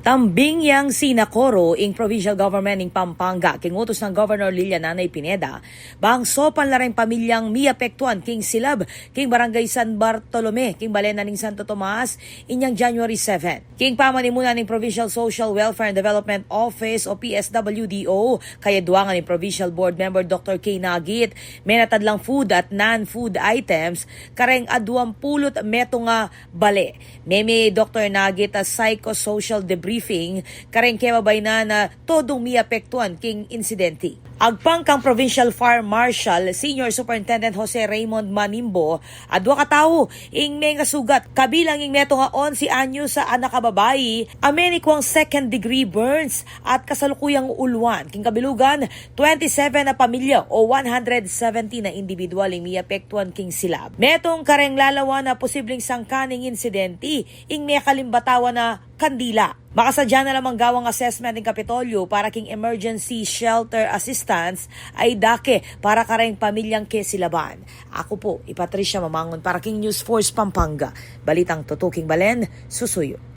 Tambing yang sinakoro ing provincial government ing Pampanga kingutos ng Governor Lilia Nanay Pineda bang sopan la rin pamilyang miapektuan king silab king barangay San Bartolome king balena ning Santo Tomas inyang January 7. King pamanimunan ning Provincial Social Welfare and Development Office o PSWDO kaya duwangan ning Provincial Board Member Dr. K. Nagit menatadlang food at non-food items kareng aduang pulot meto nga bale. Meme Dr. Nagit as psychosocial debriefing kareng kemabay na todong miapektuan king insidente. Agpang kang Provincial Fire Marshal Senior Superintendent Jose Raymond Manimbo adwa ka tawo ing may nga sugat kabilang ing neto nga 11 anyo sa anak ka babayi amenikwang second degree burns at kasalukuyang ulwan king kabilugan 27 na pamilya o 170 na individual ing miapektuan king silab. Metong kareng lalawa na posibleng sangkaning insidente ing may kalimbatawan na kandila. Makasadya na lamang gawang assessment ng Kapitolyo para king emergency shelter assistance ay dake para kareng pamilyang kesilaban. Ako po, Patricia Mamangon para king News Force Pampanga. Balitang tutuking balen, susuyo.